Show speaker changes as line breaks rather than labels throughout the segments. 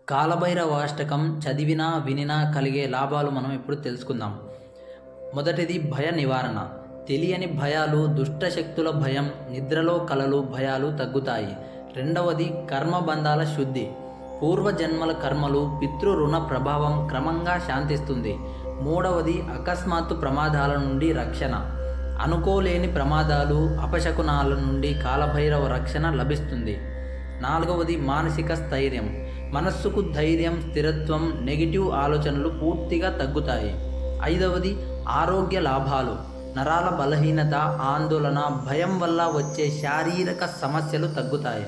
కాలభైరవాష్టకం చదివినా వినినా కలిగే లాభాలు మనం ఇప్పుడు తెలుసుకుందాం. మొదటిది భయ నివారణ. తెలియని భయాలు, దుష్టశక్తుల భయం, నిద్రలో కలలు భయాలు తగ్గుతాయి. రెండవది కర్మబంధాల శుద్ధి. పూర్వజన్మల కర్మలు, పితృ రుణ ప్రభావం క్రమంగా శాంతిస్తుంది. మూడవది అకస్మాత్తు ప్రమాదాల నుండి రక్షణ. అనుకోలేని ప్రమాదాలు, అపశకునాల నుండి కాలభైరవ రక్షణ లభిస్తుంది. నాలుగవది మానసిక స్థైర్యం. మనస్సుకు ధైర్యం, స్థిరత్వం, నెగిటివ్ ఆలోచనలు పూర్తిగా తగ్గుతాయి. ఐదవది ఆరోగ్య లాభాలు. నరాల బలహీనత, ఆందోళన, భయం వల్ల వచ్చే శారీరక సమస్యలు తగ్గుతాయి.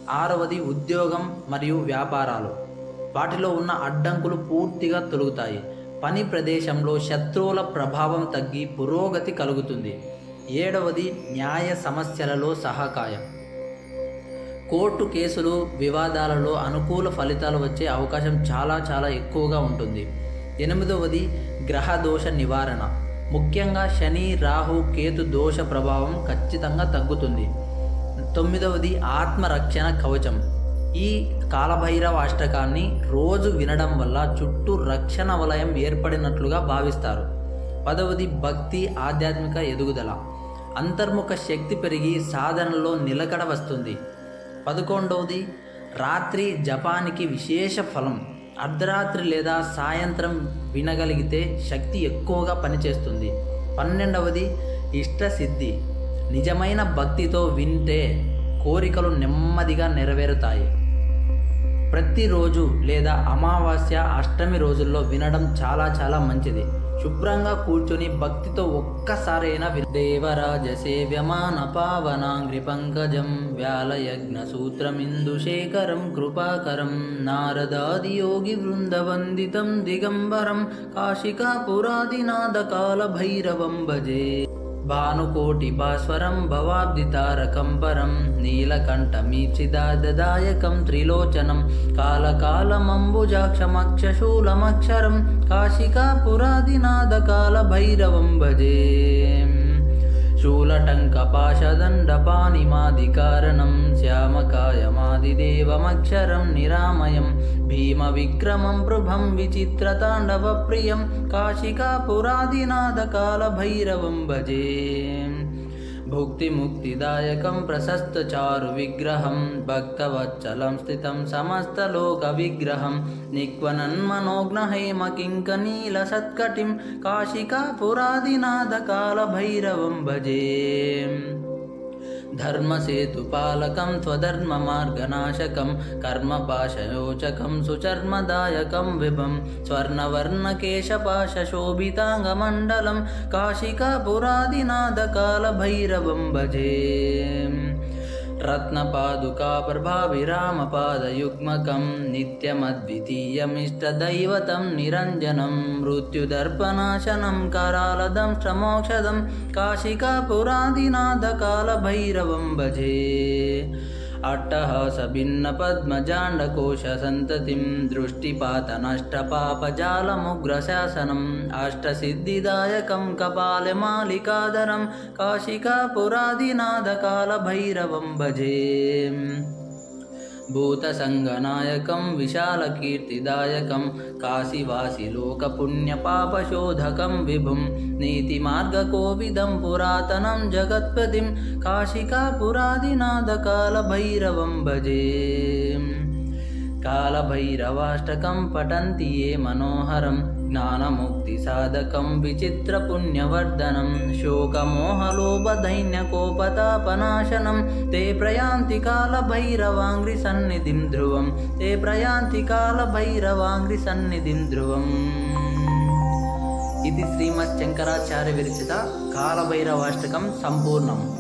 ఆరవది ఉద్యోగం మరియు వ్యాపారాలు. వాటిలో ఉన్న అడ్డంకులు పూర్తిగా తొలగుతాయి. పని ప్రదేశంలో శత్రువుల ప్రభావం తగ్గి పురోగతి కలుగుతుంది. ఏడవది న్యాయ సమస్యలలో సహకాయం. కోర్టు కేసులు, వివాదాలలో అనుకూల ఫలితాలు వచ్చే అవకాశం చాలా ఎక్కువగా ఉంటుంది. ఎనిమిదవది గ్రహ దోష నివారణ. ముఖ్యంగా శని, రాహు, కేతు దోష ప్రభావం ఖచ్చితంగా తగ్గుతుంది. తొమ్మిదవది ఆత్మరక్షణ కవచం. ఈ కాలభైరవ అష్టకాన్ని రోజు వినడం వల్ల చుట్టూ రక్షణ వలయం ఏర్పడినట్లుగా భావిస్తారు. పదవది భక్తి, ఆధ్యాత్మిక ఎదుగుదల. అంతర్ముఖ శక్తి పెరిగి సాధనలో నిలకడ వస్తుంది. 11వది రాత్రి జపానికి విశేష ఫలం. అర్ధరాత్రి లేదా సాయంత్రం వినగలిగితే శక్తి ఎక్కువగా పనిచేస్తుంది. 12వది ఇష్టసిద్ధి. నిజమైన భక్తితో వింటే కోరికలు నెమ్మదిగా నెరవేరుతాయి. ప్రతిరోజు లేదా అమావాస్య, అష్టమి రోజుల్లో వినడం చాలా మంచిది. శుభ్రంగా కూర్చొని భక్తితో ఒక్కసారైనా దేవరాజ సేవ్యమాన పావనాంగ్రి పంకజం వ్యాలయజ్ఞ సూత్రమిందుశేఖరం కృపాకరం నారదాది యోగి వృందవందితం దిగంబరం కాశికాపురాదినాథ కాల భైరవం భజే భానుకోటి భాస్వరం భవాబ్ది తారకం పరం నీలకంఠమీప్సిదాదాయకం త్రిలోచనం కాలకాలమంబుజాక్షమక్షశూలమక్షరం కాశికాపురాదినాథ కాల భైరవం భజే శూలటంకపాశదండపానిమాదికారణం శ్యామకాయమాదిదేవమక్షరం నిరామయం భీమవిక్రమం ప్రభం విచిత్రతాండవ ప్రియం కాశికాపురాదినాథ కాల భైరవం భజే భుక్తిముక్తిదాయకం ప్రశస్తచారు విగ్రహం భక్తవత్సలం స్థితం సమస్తలోక విగ్రహం నిక్వనన్మనోగ్నహైమ కింకనీల సత్కటిం కాశికాపురాదినాథ కాల భైరవం భజే ధర్మసేతుపాలకం స్వధర్మ మార్గనాశకం కర్మపాశయోచకం సుచర్మదాయకం విభం స్వర్ణవర్ణకేశపాశోభితాంగమండలం కాశికాపురాదినాథ కాల భైరవం భజే రత్నపాదుకా ప్రభావిరామపాదయుగ్మకం నిత్యమద్వితీయమిష్టదైవతం నిరంజనం మృత్యుదర్పనాశనం కరాలదం శ్రమోక్షదం కాశికాపురాదినాథ కాల భైరవం భజే అట్టహాస భిన్న పద్మజాండకోశ సంతతిం దృష్టిపాతనష్టపాపజాలముగ్రశాసనం అష్టసిద్ధిదాయకం కపాలమాలికాధరం కాశికాపురాదినాథ కాల భైరవం భజే భూతసంగనాయకం విశాలకీర్తిదాయకం కాశీవాసిలోకపుణ్యపాపశోధకం విభుం నీతిమార్గకోవిదం పురాతనం జగత్పతిం కాశికాపురాదినాథ కాల భైరవం భజే కాలభైరవాష్టకం పఠంతి ఏ మనోహరం జ్ఞానముక్తిసాధకం విచిత్రపుణ్యవర్ధనం శోకమోహలోభదైన్యకోపతాపనాశనం తే ప్రయాంతి కాలభైరవాంగ్రి సన్నిధిం ధ్రువం తే ప్రయాంతి కాలభైరవాంగ్రి సన్నిధిం ధ్రువం. ఇది శ్రీమచ్చంకరాచార్య విరచిత కాలభైరవాష్టకం సంపూర్ణం.